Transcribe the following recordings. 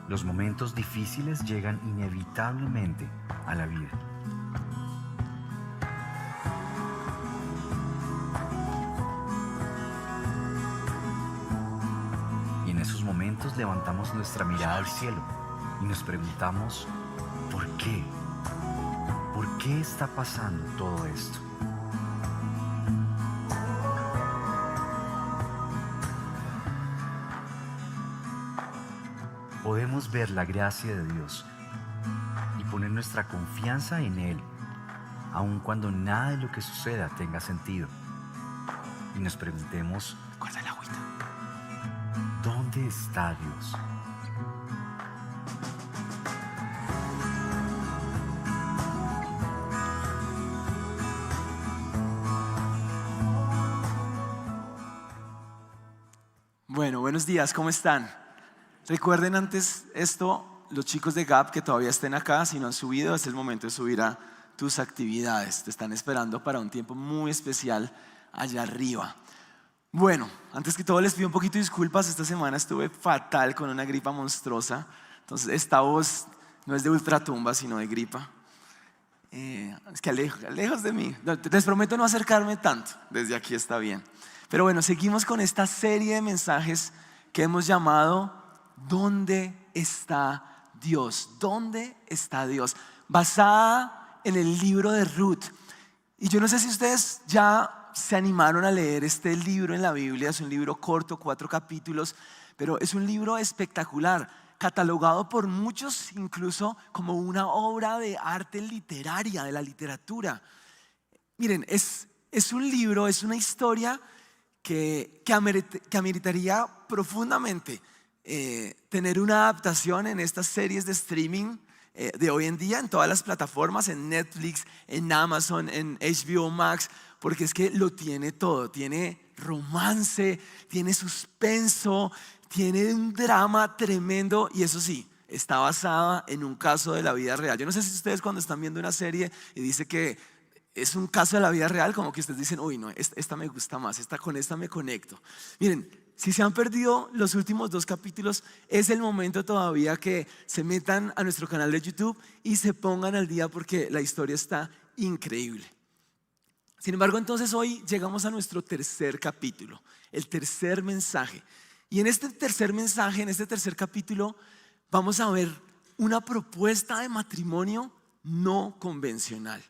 Los momentos difíciles llegan inevitablemente a la vida. Y en esos momentos levantamos nuestra mirada al cielo y nos preguntamos, ¿por qué? ¿Por qué está pasando todo esto? Podemos ver la gracia de Dios y poner nuestra confianza en Él, aun cuando nada de lo que suceda tenga sentido. Y nos preguntemos, Guarda la agüita. ¿dónde está Dios? Bueno, buenos días, ¿cómo están? Recuerden antes esto, los chicos de Gap que todavía estén acá, si no han subido, es el momento de subir a tus actividades. Te están esperando para un tiempo muy especial allá arriba. Bueno, antes que todo les pido un poquito de disculpas. Esta semana estuve fatal con una gripa monstruosa. Entonces esta voz no es de ultratumba, sino de gripa. Es que lejos de mí. Les prometo no acercarme tanto. Desde aquí está bien. Pero bueno, seguimos con esta serie de mensajes que hemos llamado ¿Dónde está Dios? ¿Dónde está Dios? Basada en el libro de Ruth. Y yo no sé si ustedes ya se animaron a leer este libro en la Biblia. Es un libro corto, 4 capítulos, pero es un libro espectacular, catalogado por muchos incluso como una obra de arte literaria, de la literatura. Miren, es un libro, es una historia que ameritaría profundamente tener una adaptación en estas series de streaming de hoy en día, en todas las plataformas, en Netflix, en Amazon, en HBO Max, porque es que lo tiene todo. Tiene romance, tiene suspenso, tiene un drama tremendo, y eso sí, está basada en un caso de la vida real. Yo no sé si ustedes, cuando están viendo una serie y dice que es un caso de la vida real, como que ustedes dicen, uy, no, esta me gusta más, con esta me conecto. Miren, si se han perdido los últimos 2 capítulos, es el momento todavía que se metan a nuestro canal de YouTube y se pongan al día, porque la historia está increíble. Sin embargo, entonces hoy llegamos a nuestro tercer capítulo, el tercer mensaje. Y en este tercer mensaje, en este tercer capítulo, vamos a ver una propuesta de matrimonio no convencional.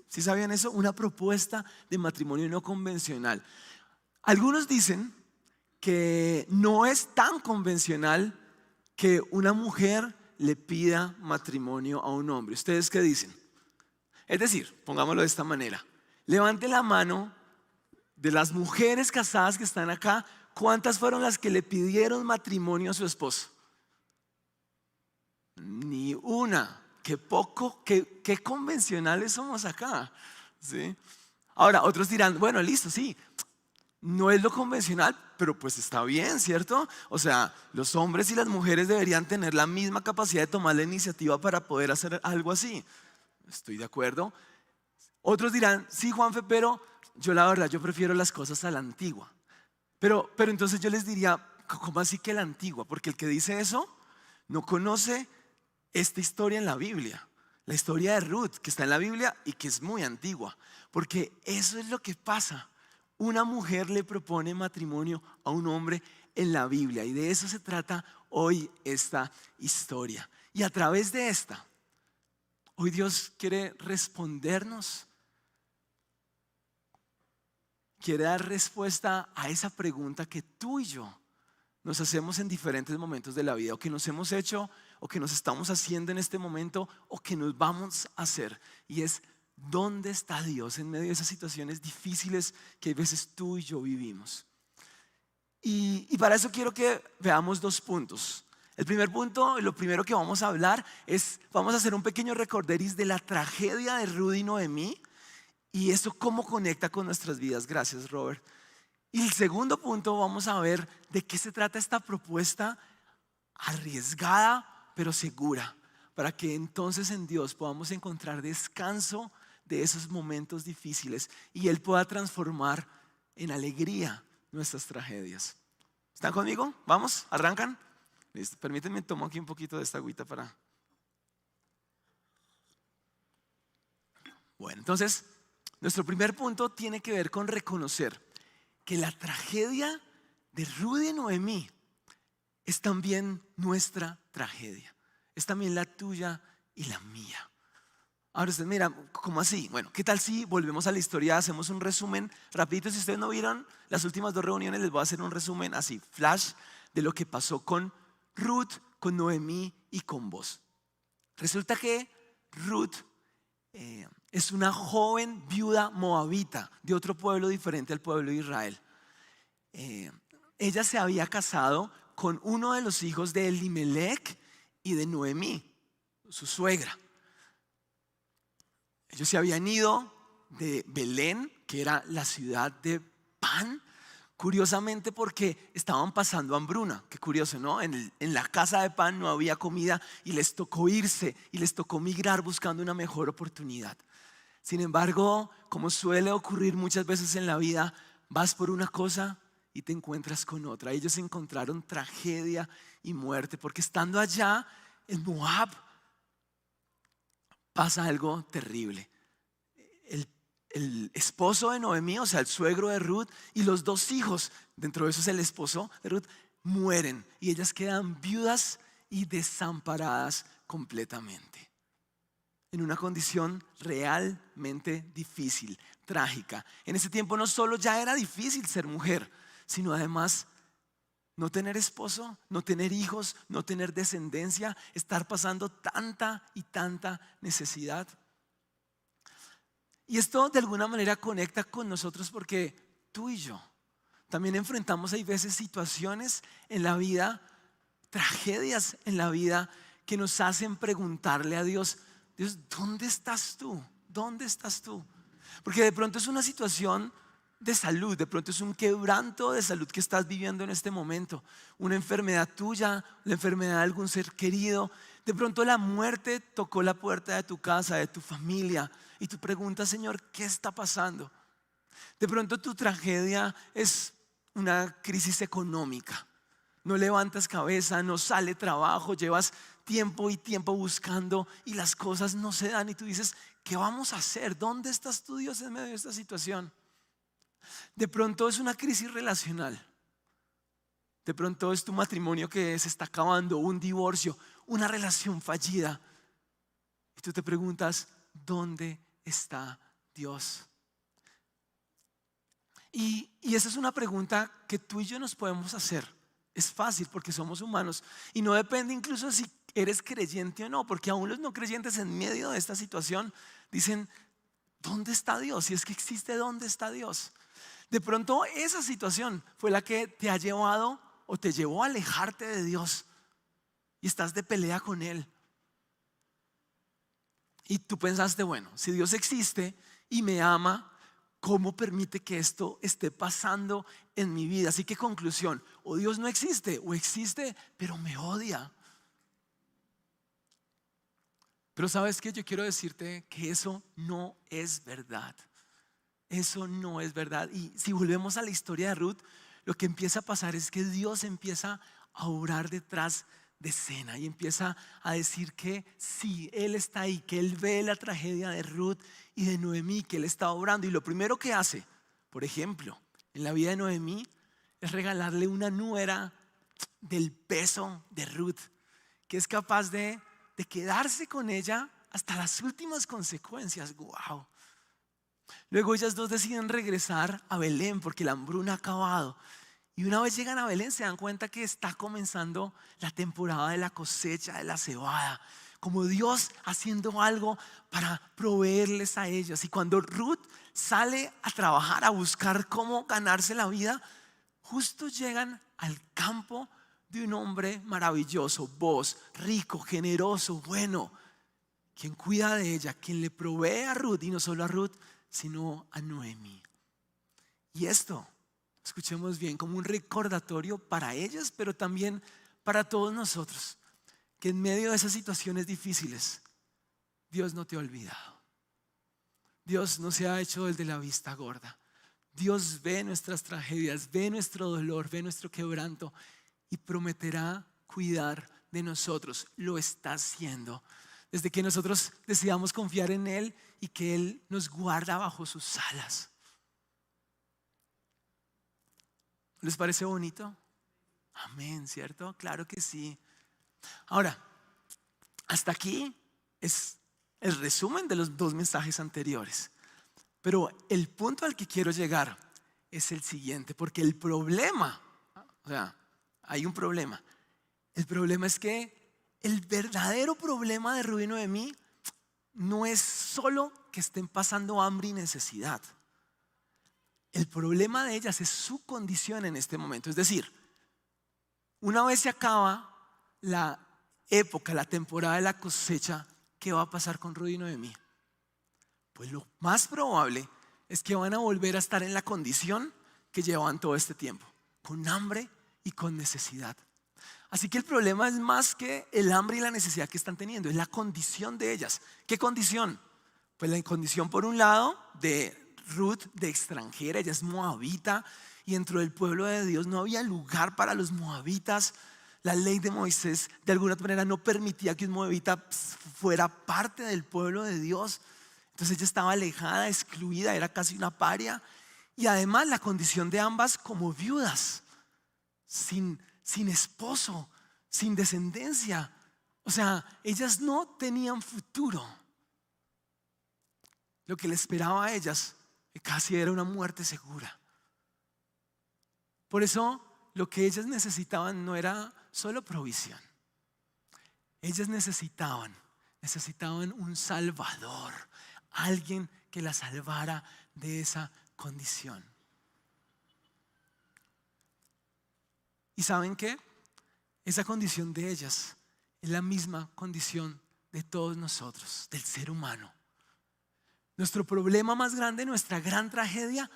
¿Sí sabían eso? Una propuesta de matrimonio no convencional. Algunos dicen que no es tan convencional que una mujer le pida matrimonio a un hombre. ¿Ustedes qué dicen? Es decir, pongámoslo de esta manera: levante la mano de las mujeres casadas que están acá. ¿Cuántas fueron las que le pidieron matrimonio a su esposo? Ni una. Qué poco, qué convencionales somos acá, ¿sí? Ahora, otros dirán, bueno, listo, sí, no es lo convencional, pero pues está bien, ¿cierto? O sea, los hombres y las mujeres deberían tener la misma capacidad de tomar la iniciativa para poder hacer algo así. Estoy de acuerdo. Otros dirán, sí, Juanfe, pero yo la verdad, yo prefiero las cosas a la antigua. Pero entonces yo les diría, ¿cómo así que la antigua? Porque el que dice eso no conoce esta historia en la Biblia, la historia de Ruth, que está en la Biblia y que es muy antigua. Porque eso es lo que pasa. Una mujer le propone matrimonio a un hombre en la Biblia, y de eso se trata hoy esta historia. Y a través de esta, hoy Dios quiere respondernos, quiere dar respuesta a esa pregunta que tú y yo nos hacemos en diferentes momentos de la vida, o que nos hemos hecho, o que nos estamos haciendo en este momento, o que nos vamos a hacer. Y es, ¿dónde está Dios en medio de esas situaciones difíciles que a veces tú y yo vivimos? Y para eso quiero que veamos 2 puntos. El primer punto, lo primero que vamos a hablar es, vamos a hacer un pequeño recorderis de la tragedia de Ruth y Noemí, y eso cómo conecta con nuestras vidas. Gracias, Robert. Y el segundo punto, vamos a ver de qué se trata esta propuesta arriesgada pero segura, para que entonces en Dios podamos encontrar descanso de esos momentos difíciles y Él pueda transformar en alegría nuestras tragedias. ¿Están conmigo? ¿Vamos? ¿Arrancan? Listo. Permítanme, tomo aquí un poquito de esta agüita para... Bueno, entonces, nuestro primer punto tiene que ver con reconocer que la tragedia de Ruth y Noemí es también nuestra tragedia. Es también la tuya y la mía. Ahora usted mira, ¿cómo así? Bueno, ¿qué tal si volvemos a la historia? Hacemos un resumen rapidito. Si ustedes no vieron las últimas 2 reuniones, les voy a hacer un resumen así, flash, de lo que pasó con Ruth, con Noemí y con vos. Resulta que Ruth es una joven viuda moabita de otro pueblo diferente al pueblo de Israel. Ella se había casado con uno de los hijos de Elimelech y de Noemí, su suegra. Ellos se habían ido de Belén, que era la ciudad de pan, curiosamente porque estaban pasando hambruna. Qué curioso, ¿no? En la casa de pan no había comida y les tocó irse y les tocó migrar buscando una mejor oportunidad. Sin embargo, como suele ocurrir muchas veces en la vida, vas por una cosa y te encuentras con otra. Ellos encontraron tragedia y muerte porque estando allá en Moab pasa algo terrible. El esposo de Noemí, o sea, el suegro de Ruth, y los 2 hijos, dentro de eso es el esposo de Ruth, mueren y ellas quedan viudas y desamparadas completamente. En una condición realmente difícil, trágica. En ese tiempo no solo ya era difícil ser mujer, sino además no tener esposo, no tener hijos, no tener descendencia, estar pasando tanta y tanta necesidad. Y esto de alguna manera conecta con nosotros porque tú y yo también enfrentamos, hay veces, situaciones en la vida, tragedias en la vida que nos hacen preguntarle a Dios: Dios, ¿dónde estás tú? ¿Dónde estás tú? Porque de pronto es una situación de salud, de pronto es un quebranto de salud que estás viviendo en este momento, una enfermedad tuya, la enfermedad de algún ser querido. De pronto la muerte tocó la puerta de tu casa, de tu familia, y tú preguntas: Señor, ¿qué está pasando? De pronto tu tragedia es una crisis económica. No levantas cabeza, no sale trabajo, llevas tiempo y tiempo buscando y las cosas no se dan y tú dices: ¿qué vamos a hacer? ¿Dónde estás tú, Dios, en medio de esta situación? De pronto es una crisis relacional. De pronto es tu matrimonio que se está acabando, un divorcio, una relación fallida. Y tú te preguntas: ¿dónde está Dios? Y esa es una pregunta que tú y yo nos podemos hacer. Es fácil porque somos humanos y no depende incluso si eres creyente o no, porque aún los no creyentes en medio de esta situación dicen: ¿dónde está Dios? Si es que existe, ¿dónde está Dios? De pronto esa situación fue la que te ha llevado o te llevó a alejarte de Dios y estás de pelea con Él. Y tú pensaste: bueno, si Dios existe y me ama, ¿cómo permite que esto esté pasando en mi vida? Así que conclusión: o Dios no existe o existe pero me odia. Pero ¿sabes qué? Yo quiero decirte que eso no es verdad. Eso no es verdad. Y si volvemos a la historia de Ruth, lo que empieza a pasar es que Dios empieza a obrar detrás de escena y empieza a decir que sí, Él está ahí, que Él ve la tragedia de Ruth y de Noemí, que Él está obrando. Y lo primero que hace, por ejemplo, en la vida de Noemí, es regalarle una nuera del peso de Ruth, que es capaz de quedarse con ella hasta las últimas consecuencias. ¡Wow! Luego ellas 2 deciden regresar a Belén porque la hambruna ha acabado. Y una vez llegan a Belén se dan cuenta que está comenzando la temporada de la cosecha de la cebada. Como Dios haciendo algo para proveerles a ellas. Y cuando Ruth sale a trabajar, a buscar cómo ganarse la vida, justo llegan al campo de un hombre maravilloso, Boaz, rico, generoso, bueno, quien cuida de ella, quien le provee a Ruth, y no solo a Ruth, sino a Noemí. Y esto, escuchemos bien, como un recordatorio para ellas, pero también para todos nosotros, que en medio de esas situaciones difíciles, Dios no te ha olvidado. Dios no se ha hecho el de la vista gorda. Dios ve nuestras tragedias, ve nuestro dolor, ve nuestro quebranto y prometerá cuidar de nosotros. Lo está haciendo. Desde que nosotros decidamos confiar en Él y que Él nos guarda bajo sus alas. ¿Les parece bonito? Amén, ¿cierto? Claro que sí. Ahora, hasta aquí es el resumen de los 2 mensajes anteriores. Pero el punto al que quiero llegar es el siguiente, porque el problema, o sea, hay un problema. El problema es que el verdadero problema de Rubén y Noemí no es solo que estén pasando hambre y necesidad. El problema de ellas es su condición en este momento. Es decir, una vez se acaba la época, la temporada de la cosecha, ¿qué va a pasar con Rubén y Noemí? Pues lo más probable es que van a volver a estar en la condición que llevaban todo este tiempo, con hambre y con necesidad. Así que el problema es más que el hambre y la necesidad que están teniendo, es la condición de ellas. ¿Qué condición? Pues la condición, por un lado, de Ruth, de extranjera. Ella es moabita y dentro del pueblo de Dios no había lugar para los moabitas. La ley de Moisés de alguna manera no permitía que un moabita fuera parte del pueblo de Dios. Entonces ella estaba alejada, excluida, era casi una paria. Y además la condición de ambas como viudas, sin esposo, sin descendencia. O sea, ellas no tenían futuro. Lo que le esperaba a ellas casi era una muerte segura. Por eso lo que ellas necesitaban no era solo provisión. Ellas necesitaban un salvador, alguien que las salvara de esa condición. ¿Y saben qué? Esa condición de ellas es la misma condición de todos nosotros, del ser humano. Nuestro problema más grande, nuestra gran tragedia,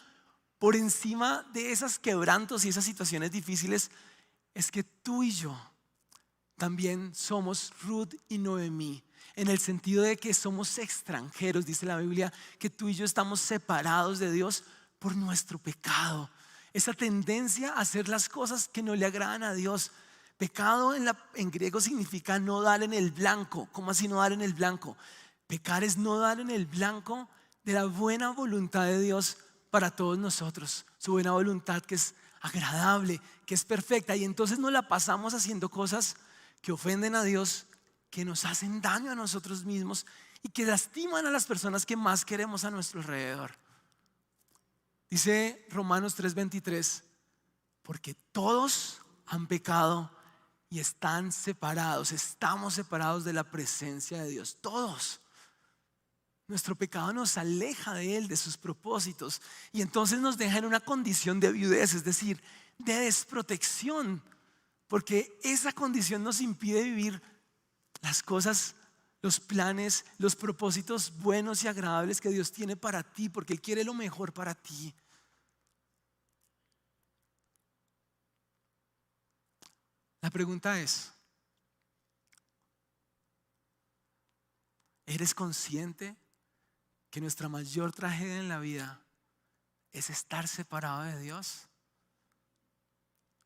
por encima de esos quebrantos y esas situaciones difíciles, es que tú y yo también somos Ruth y Noemí, en el sentido de que somos extranjeros. Dice la Biblia que tú y yo estamos separados de Dios por nuestro pecado. Esa tendencia a hacer las cosas que no le agradan a Dios. Pecado en griego significa no dar en el blanco. ¿Cómo así no dar en el blanco? Pecar es no dar en el blanco de la buena voluntad de Dios para todos nosotros. Su buena voluntad que es agradable, que es perfecta. Y entonces nos la pasamos haciendo cosas que ofenden a Dios, que nos hacen daño a nosotros mismos y que lastiman a las personas que más queremos a nuestro alrededor. Dice Romanos 3:23, porque todos han pecado y están separados, estamos separados de la presencia de Dios, todos. Nuestro pecado nos aleja de Él, de sus propósitos, y entonces nos deja en una condición de viudez, es decir, de desprotección, porque esa condición nos impide vivir las cosas, los planes, los propósitos buenos y agradables que Dios tiene para ti, porque Él quiere lo mejor para ti. La pregunta es, ¿eres consciente que nuestra mayor tragedia en la vida es estar separado de Dios?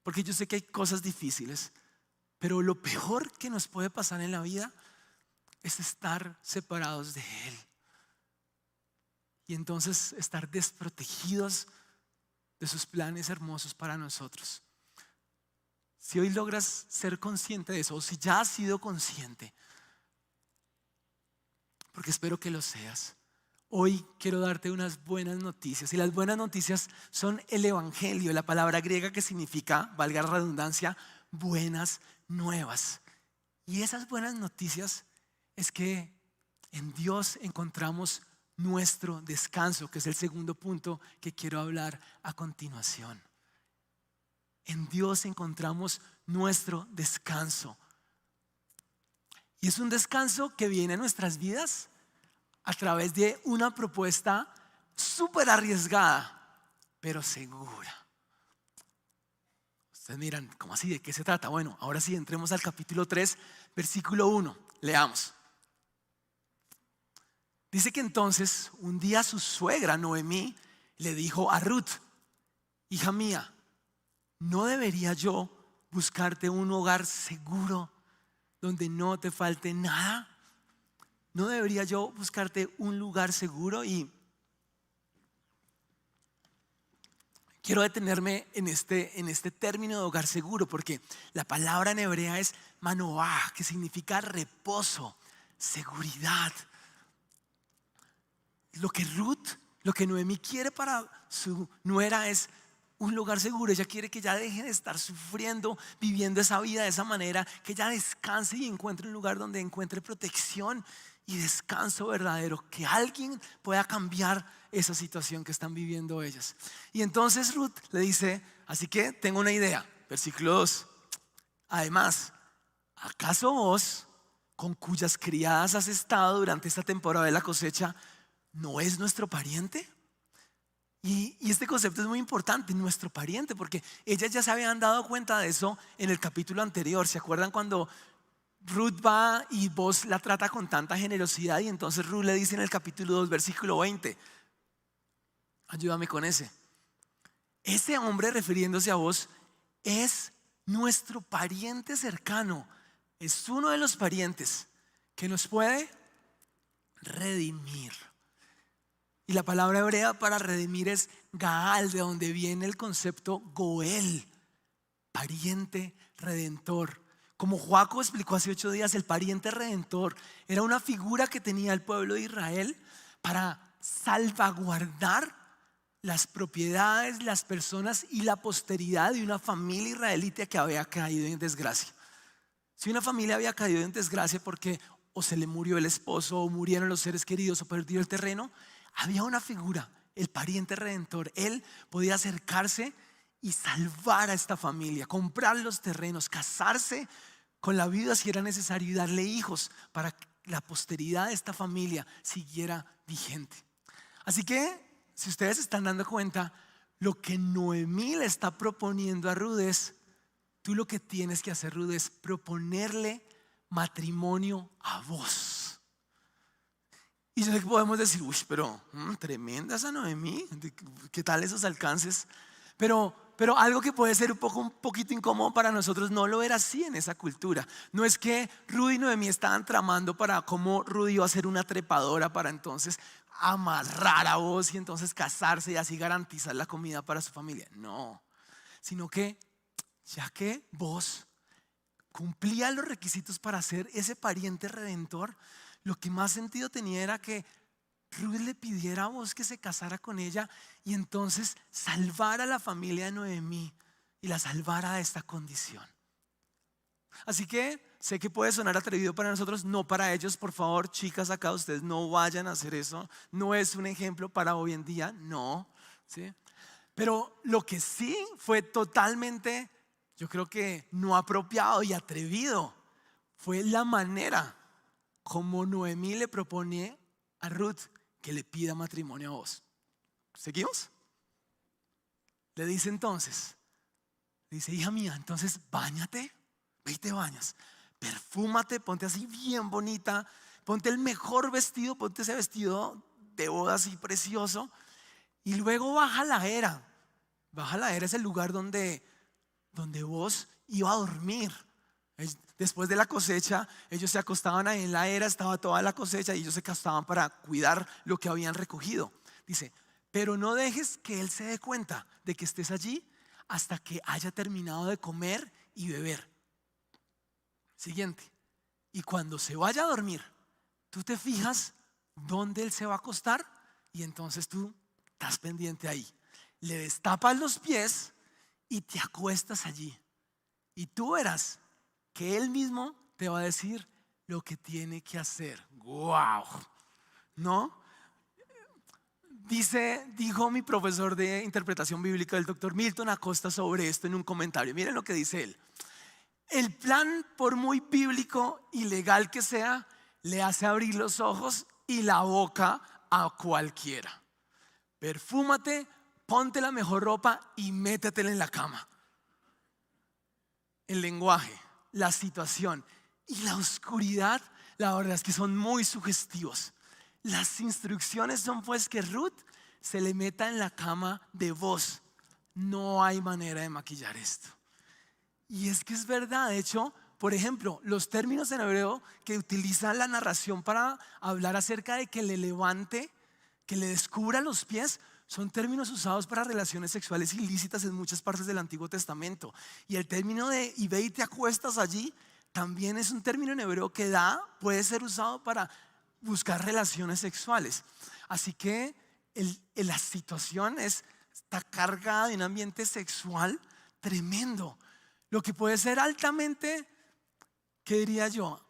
Porque yo sé que hay cosas difíciles, pero lo peor que nos puede pasar en la vida es estar separados de Él. Y entonces estar desprotegidos de sus planes hermosos para nosotros. Si hoy logras ser consciente de eso, o si ya has sido consciente, porque espero que lo seas, hoy quiero darte unas buenas noticias. Y las buenas noticias son el evangelio, la palabra griega que significa, valga la redundancia, buenas nuevas. Y esas buenas noticias es que en Dios encontramos nuestro descanso, que es el segundo punto que quiero hablar a continuación. En Dios encontramos nuestro descanso. Y es un descanso que viene a nuestras vidas a través de una propuesta súper arriesgada, pero segura. Ustedes miran, ¿cómo así? ¿De qué se trata? Bueno, ahora sí, entremos al capítulo 3, versículo 1. Leamos. Dice que entonces un día su suegra Noemí le dijo a Ruth: hija mía, ¿no debería yo buscarte un hogar seguro donde no te falte nada? ¿No debería yo buscarte un lugar seguro? Y quiero detenerme en este término de hogar seguro, porque la palabra en hebrea es manoah, que significa reposo, seguridad. Lo que Noemí quiere para su nuera es un lugar seguro. Ella quiere que ella deje de estar sufriendo, viviendo esa vida de esa manera, que ella descanse y encuentre un lugar donde encuentre protección y descanso verdadero, que alguien pueda cambiar esa situación que están viviendo ellas. Y entonces Ruth le dice, así que tengo una idea, versículo 2. Además, ¿acaso vos, con cuyas criadas has estado durante esta temporada de la cosecha, no es nuestro pariente? Y este concepto es muy importante, nuestro pariente, porque ellas ya se habían dado cuenta de eso en el capítulo anterior. ¿Se acuerdan cuando Ruth va y Boaz la trata con tanta generosidad? Y entonces Ruth le dice en el capítulo 2, versículo 20, ayúdame con ese hombre, refiriéndose a Boaz, es nuestro pariente cercano, es uno de los parientes que nos puede redimir. Y la palabra hebrea para redimir es Gaal, de donde viene el concepto Goel, pariente redentor. Como Joaco explicó hace 8 días, el pariente redentor era una figura que tenía el pueblo de Israel para salvaguardar las propiedades, las personas y la posteridad de una familia israelita que había caído en desgracia. Si una familia había caído en desgracia porque o se le murió el esposo, o murieron los seres queridos, o perdió el terreno, había una figura, el pariente redentor. Él podía acercarse y salvar a esta familia, comprar los terrenos, casarse con la viuda si era necesario y darle hijos para que la posteridad de esta familia siguiera vigente. Así que, si ustedes se están dando cuenta, lo que Noemí le está proponiendo a Ruth es, tú lo que tienes que hacer, Ruth, es proponerle matrimonio a vos. Y yo sé que podemos decir, uy, pero tremenda esa Noemí, ¿qué tal esos alcances? Pero algo que puede ser un poquito incómodo para nosotros no lo era así en esa cultura. No es que Ruth y Noemí estaban tramando para cómo Ruth iba a ser una trepadora para entonces amarrar a vos y entonces casarse y así garantizar la comida para su familia. No, sino que ya que vos cumplía los requisitos para ser ese pariente redentor, lo que más sentido tenía era que Ruth le pidiera a vos que se casara con ella y entonces salvara a la familia de Noemí y la salvara de esta condición. Así que sé que puede sonar atrevido para nosotros, no para ellos. Por favor, chicas acá, ustedes no vayan a hacer eso. No es un ejemplo para hoy en día, no, ¿sí? Pero lo que sí fue totalmente, yo creo que no apropiado y atrevido, fue la manera como Noemí le propone a Ruth que le pida matrimonio a vos. ¿Seguimos? Le dice entonces, dice, hija mía, entonces báñate, ve y te bañas, perfúmate, ponte así bien bonita, ponte el mejor vestido, ponte ese vestido de boda así precioso, y luego baja la era. Baja la era es el lugar donde vos iba a dormir. Después de la cosecha, ellos se acostaban ahí en la era, estaba toda la cosecha y ellos se acostaban para cuidar lo que habían recogido. Dice, pero no dejes que él se dé cuenta de que estés allí hasta que haya terminado de comer y beber. Siguiente, y cuando se vaya a dormir, tú te fijas dónde él se va a acostar y entonces tú estás pendiente ahí. Le destapas los pies y te acuestas allí. Y tú verás que él mismo te va a decir lo que tiene que hacer. ¡Wow! ¿No? Dijo mi profesor de interpretación bíblica, el doctor Milton Acosta, sobre esto en un comentario. Miren lo que dice él. El plan, por muy bíblico y legal que sea, le hace abrir los ojos y la boca a cualquiera. Perfúmate, ponte la mejor ropa y métetela en la cama. El lenguaje, la situación y la oscuridad, la verdad es que son muy sugestivos. Las instrucciones son pues que Ruth se le meta en la cama de vos. No hay manera de maquillar esto. Y es que es verdad, de hecho, por ejemplo, los términos en hebreo que utiliza la narración para hablar acerca de que le levante, que le descubra los pies, son términos usados para relaciones sexuales ilícitas en muchas partes del Antiguo Testamento. Y el término de y ve y te acuestas allí también es un término en hebreo que puede ser usado para buscar relaciones sexuales. Así que la situación está cargada de un ambiente sexual tremendo. Lo que puede ser altamente, ¿qué diría yo?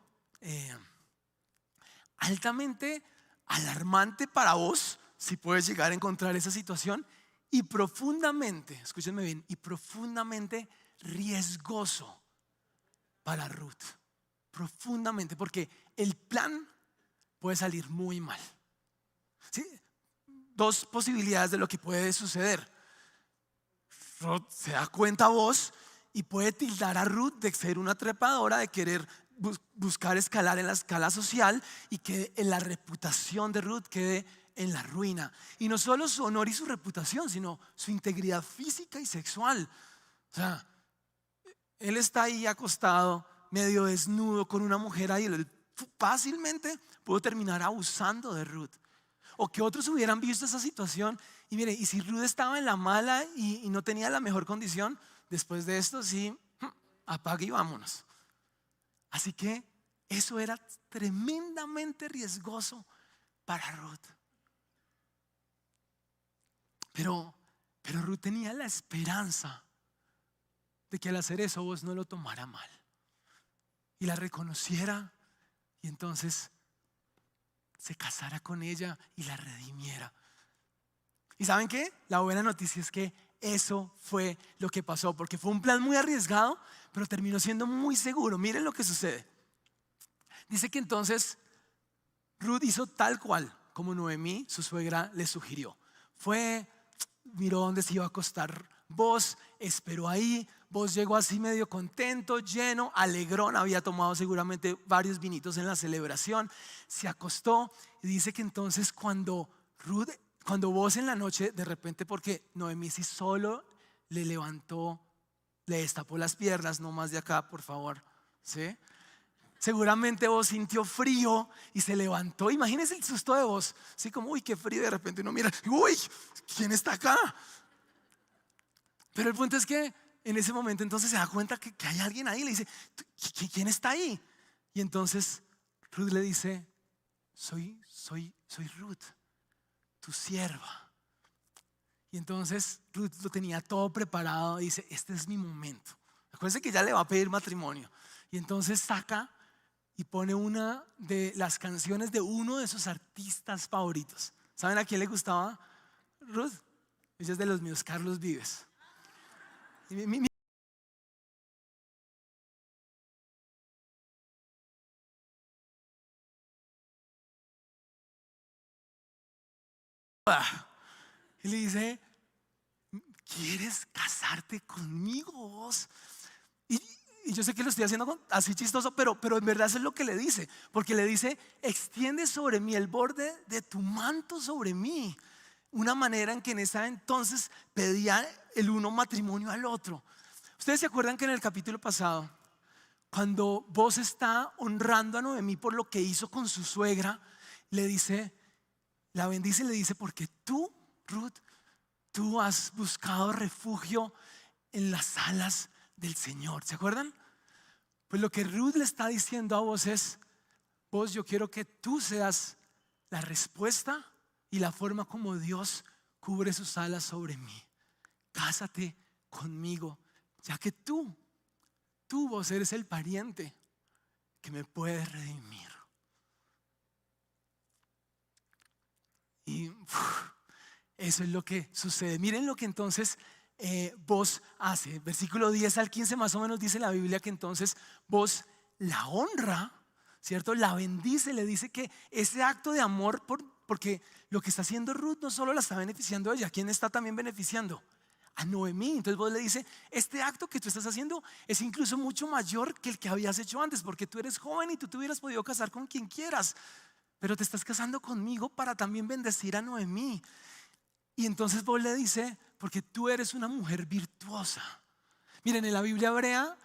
Altamente alarmante para vos, si puedes llegar a encontrar esa situación, y profundamente, escúchenme bien, y profundamente riesgoso para Ruth. Profundamente, porque el plan puede salir muy mal. ¿Sí? Dos posibilidades de lo que puede suceder. Ruth se da cuenta vos y puede tildar a Ruth de ser una trepadora, de querer buscar escalar en la escala social y que la reputación de Ruth quede en la ruina. Y no solo su honor y su reputación, sino su integridad física y sexual. O sea, él está ahí acostado, medio desnudo, con una mujer ahí. Él fácilmente pudo terminar abusando de Ruth. O que otros hubieran visto esa situación. Y mire, y si Ruth estaba en la mala y no tenía la mejor condición, después de esto sí, apague y vámonos. Así que eso era tremendamente riesgoso para Ruth. Pero Ruth tenía la esperanza de que al hacer eso vos no lo tomara mal y la reconociera y entonces se casara con ella y la redimiera. ¿Y saben qué? La buena noticia es que eso fue lo que pasó, porque fue un plan muy arriesgado, pero terminó siendo muy seguro. Miren lo que sucede. Dice que entonces Ruth hizo tal cual como Noemí, su suegra, le sugirió. Miró dónde se iba a acostar Boz, esperó ahí. Boz llegó así medio contento, lleno, alegrón, había tomado seguramente varios vinitos en la celebración. Se acostó y dice que entonces cuando Boz en la noche, de repente, porque Noemí sí solo le levantó, le destapó las piernas, no más de acá, por favor, ¿sí? Seguramente Boz sintió frío y se levantó. Imagínense el susto de Boz, así como, uy, qué frío. De repente uno mira, uy, ¿quién está acá? Pero el punto es que en ese momento entonces se da cuenta que hay alguien ahí. Le dice, ¿quién está ahí? Y entonces Ruth le dice, soy Ruth, tu sierva. Y entonces Ruth lo tenía todo preparado y dice, este es mi momento. Acuérdense que ya le va a pedir matrimonio. Y entonces saca y pone una de las canciones de uno de sus artistas favoritos. ¿Saben a quién le gustaba Ruth? Ella es de los míos, Carlos Vives. Y le dice, ¿quieres casarte conmigo vos? Y yo sé que lo estoy haciendo así chistoso, pero en verdad eso es lo que le dice. Porque le dice, extiende sobre mí el borde de tu manto sobre mí. Una manera en que en esa entonces pedía el uno matrimonio al otro. Ustedes se acuerdan que en el capítulo pasado, cuando Boz está honrando a Noemí por lo que hizo con su suegra, le dice, la bendice y le dice, porque tú, Ruth, tú has buscado refugio en las alas del Señor. ¿Se acuerdan? Pues lo que Ruth le está diciendo a vos es, vos, yo quiero que tú seas la respuesta y la forma como Dios cubre sus alas sobre mí. Cásate conmigo, ya que tú vos eres el pariente que me puede redimir. Y eso es lo que sucede. Miren lo que entonces Boz hace. Versículo 10 al 15 más o menos dice la Biblia que entonces Boz la honra, ¿cierto? La bendice, le dice que ese acto de amor, porque lo que está haciendo Ruth no solo la está beneficiando a ella, ¿quién está también beneficiando? A Noemí. Entonces Boz le dice, este acto que tú estás haciendo es incluso mucho mayor que el que habías hecho antes, porque tú eres joven y tú te hubieras podido casar con quien quieras, pero te estás casando conmigo para también bendecir a Noemí. Y entonces Boz le dice, porque tú eres una mujer virtuosa. Miren, en la Biblia hebrea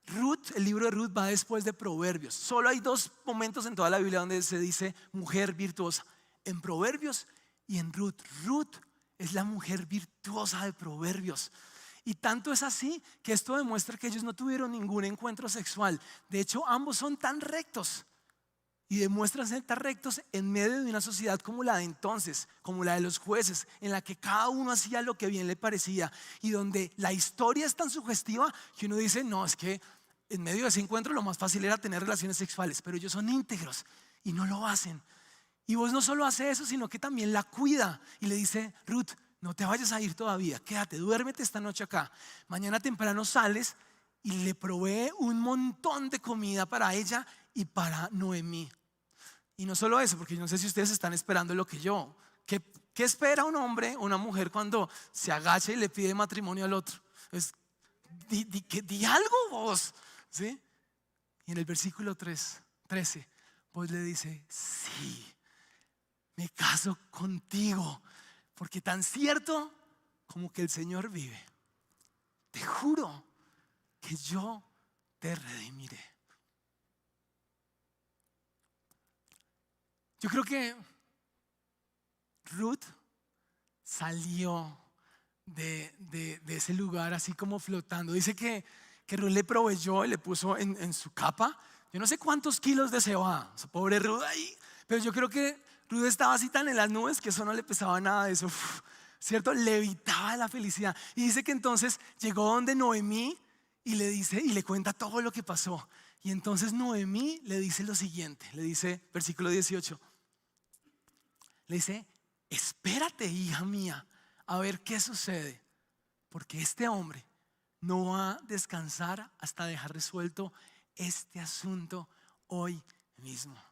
Ruth, el libro de Ruth va después de Proverbios. Solo hay 2 momentos en toda la Biblia donde se dice mujer virtuosa: en Proverbios y en Ruth. Ruth es la mujer virtuosa de Proverbios. Y tanto es así que esto demuestra que ellos no tuvieron ningún encuentro sexual. De hecho, ambos son tan rectos y demuestran ser tan rectos en medio de una sociedad como la de entonces, como la de los jueces, en la que cada uno hacía lo que bien le parecía y donde la historia es tan sugestiva que uno dice: no, es que en medio de ese encuentro lo más fácil era tener relaciones sexuales, pero ellos son íntegros y no lo hacen. Y vos no solo hace eso, sino que también la cuida y le dice: Ruth, no te vayas a ir todavía, quédate, duérmete esta noche acá. Mañana temprano sales, y le provee un montón de comida para ella y para Noemí. Y no solo eso, porque yo no sé si ustedes están esperando lo que yo. ¿Qué espera un hombre o una mujer cuando se agacha y le pide matrimonio al otro? Di algo vos, ¿sí? Y en el versículo 13, vos le dice: sí, me caso contigo, porque tan cierto como que el Señor vive, te juro que yo te redimiré. Yo creo que Ruth salió de ese lugar así como flotando. Dice que Ruth le proveyó y le puso en su capa, yo no sé cuántos kilos de cebada, pobre Ruth ahí. Pero yo creo que Ruth estaba así tan en las nubes que eso no le pesaba nada de eso, ¿cierto? Levitaba de la felicidad. Y dice que entonces llegó donde Noemí y le dice, y le cuenta todo lo que pasó. Y entonces Noemí le dice lo siguiente, le dice, versículo 18, le dice: espérate, hija mía, a ver qué sucede, porque este hombre no va a descansar hasta dejar resuelto este asunto hoy mismo.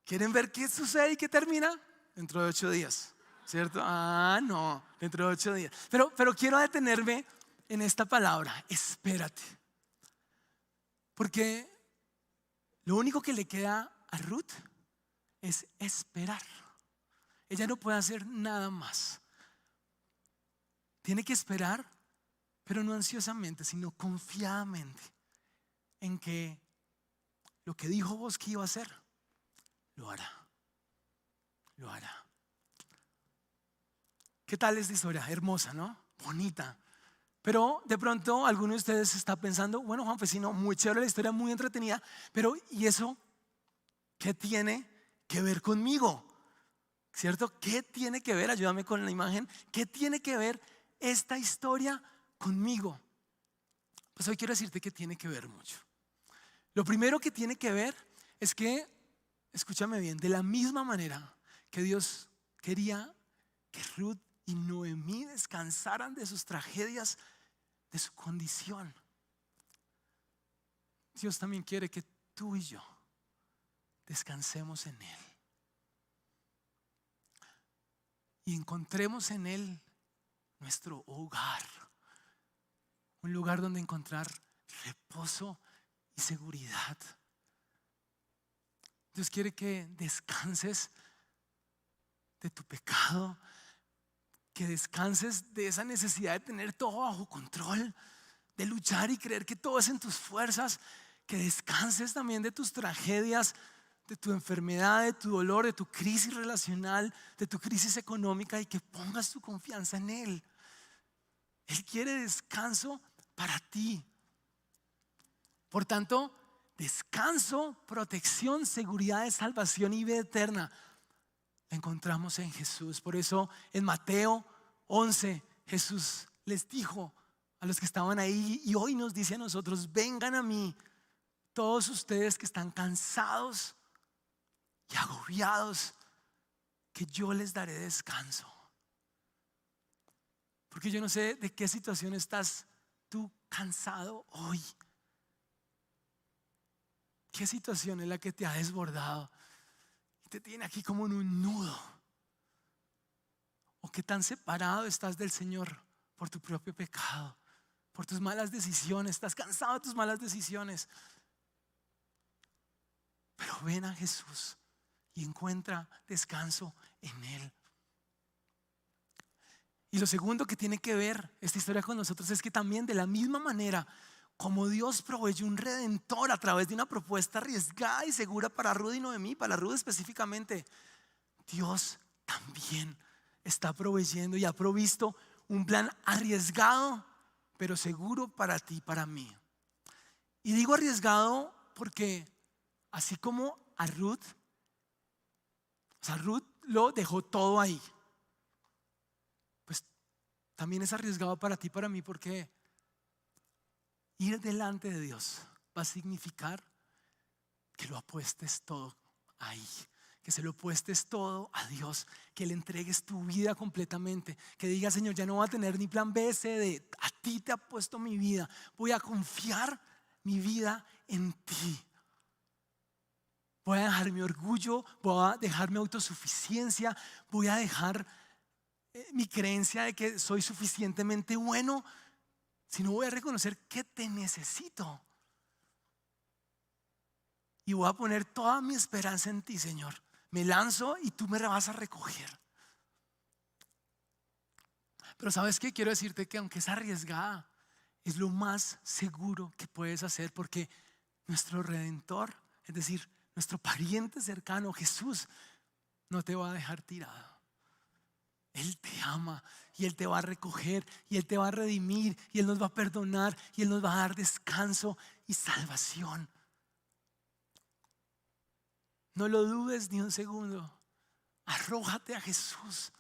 ¿Quieren ver qué sucede y qué termina? Dentro de 8 días, ¿cierto? No, dentro de 8 días. Pero quiero detenerme en esta palabra: espérate. Porque lo único que le queda a Ruth es esperar. Ella no puede hacer nada más. Tiene que esperar, pero no ansiosamente, sino confiadamente en que lo que dijo vos que iba a hacer, lo hará. Lo hará. ¿Qué tal esta historia? Hermosa, ¿no? Bonita. Pero de pronto alguno de ustedes está pensando: bueno, Juan Fecino, muy chévere la historia, muy entretenida, pero ¿y eso qué tiene que ver conmigo? ¿Cierto? ¿Qué tiene que ver? Ayúdame con la imagen. ¿Qué tiene que ver esta historia conmigo? Pues hoy quiero decirte que tiene que ver mucho. Lo primero que tiene que ver es que, escúchame bien, de la misma manera que Dios quería que Ruth y Noemí descansaran de sus tragedias, de su condición, Dios también quiere que tú y yo descansemos en Él y encontremos en Él nuestro hogar, un lugar donde encontrar reposo y seguridad. Dios quiere que descanses de tu pecado, que descanses de esa necesidad de tener todo bajo control, de luchar y creer que todo es en tus fuerzas, que descanses también de tus tragedias, de tu enfermedad, de tu dolor, de tu crisis relacional, de tu crisis económica, y que pongas tu confianza en Él. Él quiere descanso para ti. Por tanto, descanso, protección, seguridad de salvación y vida eterna la encontramos en Jesús. Por eso en Mateo 11 Jesús les dijo a los que estaban ahí, y hoy nos dice a nosotros: vengan a mí todos ustedes que están cansados y agobiados, que yo les daré descanso. Porque yo no sé de qué situación estás tú cansado hoy. ¿Qué situación es la que te ha desbordado y te tiene aquí como en un nudo? ¿O qué tan separado estás del Señor por tu propio pecado, por tus malas decisiones? Estás cansado de tus malas decisiones. Pero ven a Jesús y encuentra descanso en Él. Y lo segundo que tiene que ver esta historia con nosotros es que también, de la misma manera, como Dios proveyó un redentor a través de una propuesta arriesgada y segura para Ruth y Noemí, para Ruth específicamente, Dios también está proveyendo y ha provisto un plan arriesgado pero seguro para ti y para mí. Y digo arriesgado porque así como a Ruth, o sea, Ruth lo dejó todo ahí, pues también es arriesgado para ti y para mí, porque ir delante de Dios va a significar que lo apuestes todo ahí, que se lo apuestes todo a Dios, que le entregues tu vida completamente, que digas: Señor, ya no voy a tener ni plan B, C, D, a ti te apuesto mi vida, voy a confiar mi vida en ti. Voy a dejar mi orgullo, voy a dejar mi autosuficiencia, voy a dejar mi creencia de que soy suficientemente bueno, sino voy a reconocer que te necesito. Y voy a poner toda mi esperanza en ti, Señor. Me lanzo y tú me vas a recoger. Pero ¿sabes qué? Quiero decirte que aunque es arriesgada, es lo más seguro que puedes hacer, porque nuestro Redentor, es decir, nuestro pariente cercano, Jesús, no te va a dejar tirado. Él te ama y Él te va a recoger y Él te va a redimir y Él nos va a perdonar y Él nos va a dar descanso y salvación. No lo dudes ni un segundo. Arrójate a Jesús.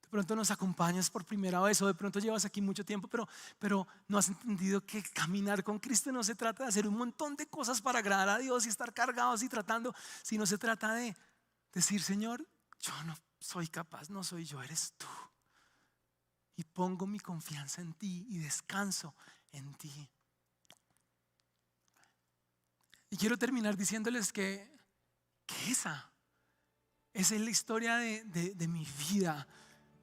De pronto nos acompañas por primera vez, o de pronto llevas aquí mucho tiempo, pero no has entendido que caminar con Cristo no se trata de hacer un montón de cosas para agradar a Dios y estar cargados y tratando, sino se trata de decir: Señor, yo no soy capaz, no soy yo, eres tú. Y pongo mi confianza en ti y descanso en ti. Y quiero terminar diciéndoles que esa es la historia de mi vida,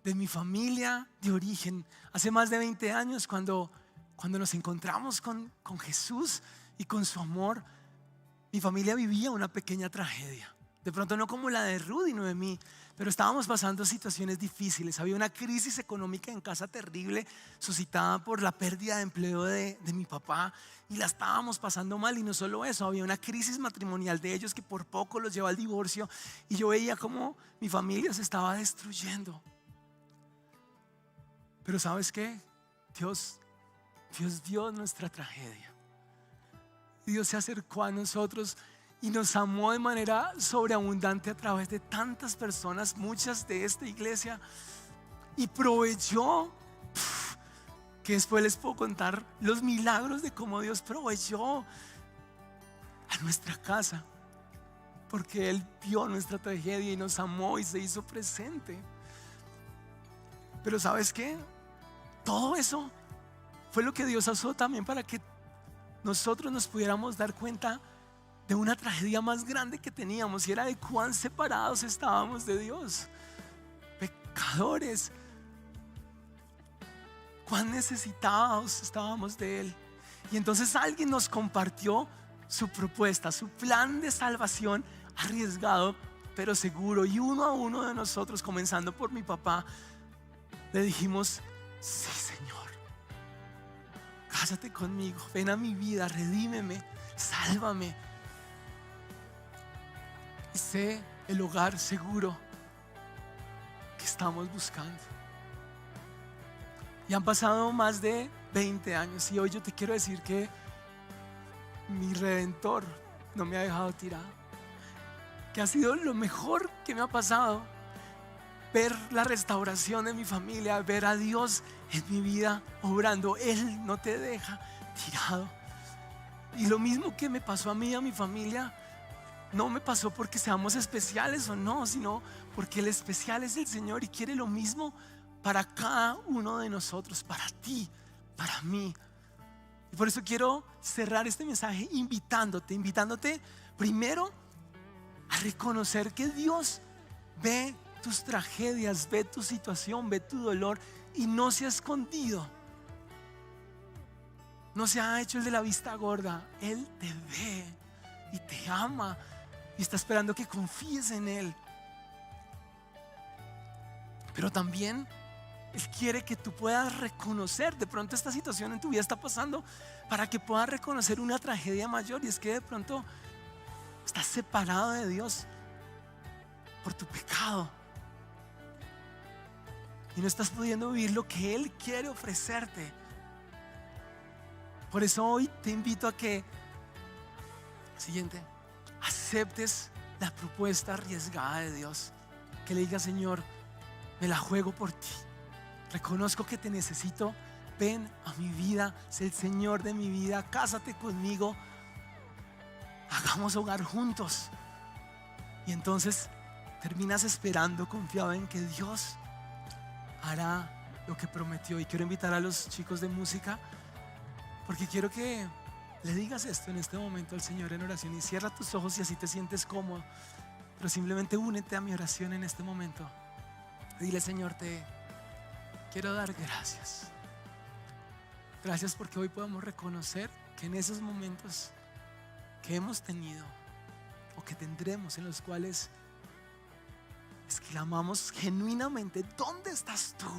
de mi familia de origen. Hace más de 20 años, cuando nos encontramos con Jesús y con su amor, mi familia vivía una pequeña tragedia. De pronto no como la de Ruth y Noemí, pero estábamos pasando situaciones difíciles. Había una crisis económica en casa terrible, suscitada por la pérdida de empleo de mi papá, y la estábamos pasando mal. Y no solo eso, había una crisis matrimonial de ellos que por poco los llevó al divorcio, y yo veía cómo mi familia se estaba destruyendo. Pero ¿sabes qué? Dios vio nuestra tragedia. Dios se acercó a nosotros y nos amó de manera sobreabundante a través de tantas personas, muchas de esta iglesia, y proveyó, que después les puedo contar los milagros de cómo Dios proveyó a nuestra casa, porque Él vio nuestra tragedia y nos amó y se hizo presente. Pero ¿sabes qué? Todo eso fue lo que Dios usó también para que nosotros nos pudiéramos dar cuenta de una tragedia más grande que teníamos, y era de cuán separados estábamos de Dios, pecadores, cuán necesitados estábamos de Él. Y entonces alguien nos compartió su propuesta, su plan de salvación arriesgado pero seguro, y uno a uno de nosotros, comenzando por mi papá, le dijimos: sí, Señor, cásate conmigo, ven a mi vida, redímeme, sálvame y sé el hogar seguro que estamos buscando. Y han pasado más de 20 años, y hoy yo te quiero decir que mi Redentor no me ha dejado tirado, que ha sido lo mejor que me ha pasado, ver la restauración de mi familia, ver a Dios en mi vida obrando. Él no te deja tirado. Y lo mismo que me pasó a mí y a mi familia, no me pasó porque seamos especiales o no, sino porque el especial es el Señor, y quiere lo mismo para cada uno de nosotros, para ti, para mí. Y por eso quiero cerrar este mensaje invitándote primero a reconocer que Dios ve tus tragedias, ve tu situación, ve tu dolor, y no se ha escondido, no se ha hecho el de la vista gorda. Él te ve y te ama y está esperando que confíes en Él. Pero también Él quiere que tú puedas reconocer, de pronto esta situación en tu vida está pasando para que puedas reconocer una tragedia mayor, y es que de pronto estás separado de Dios por tu pecado y no estás pudiendo vivir lo que Él quiere ofrecerte. Por eso hoy te invito a que, aceptes la propuesta arriesgada de Dios, que le digas: Señor, me la juego por ti, reconozco que te necesito, ven a mi vida, sé el Señor de mi vida, cásate conmigo, hagamos hogar juntos. Y entonces terminas esperando, confiado en que Dios hará lo que prometió. Y quiero invitar a los chicos de música, porque quiero que le digas esto en este momento al Señor en oración, y cierra tus ojos si así te sientes cómodo, pero simplemente únete a mi oración en este momento. Dile: Señor, te quiero dar gracias. Gracias porque hoy podemos reconocer que en esos momentos que hemos tenido o que tendremos, en los cuales exclamamos genuinamente: ¿dónde estás tú?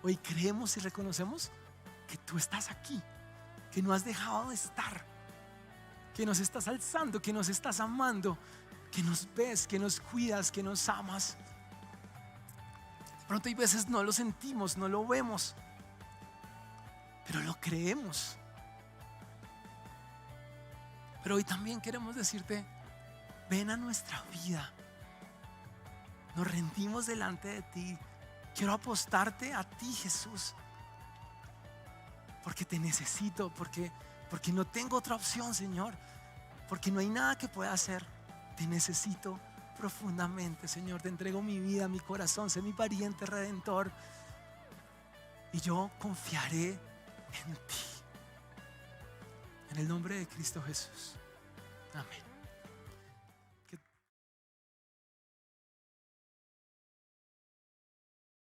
Hoy creemos y reconocemos que tú estás aquí, que no has dejado de estar, que nos estás alzando, que nos estás amando, que nos ves, que nos cuidas, que nos amas. De pronto hay veces no lo sentimos, no lo vemos, pero lo creemos. Pero hoy también queremos decirte: ven a nuestra vida, nos rendimos delante de ti. Quiero apostarte a ti, Jesús, porque te necesito, porque no tengo otra opción, Señor, porque no hay nada que pueda hacer. Te necesito profundamente, Señor. Te entrego mi vida, mi corazón, sé mi pariente redentor, y yo confiaré en ti. En el nombre de Cristo Jesús. Amén.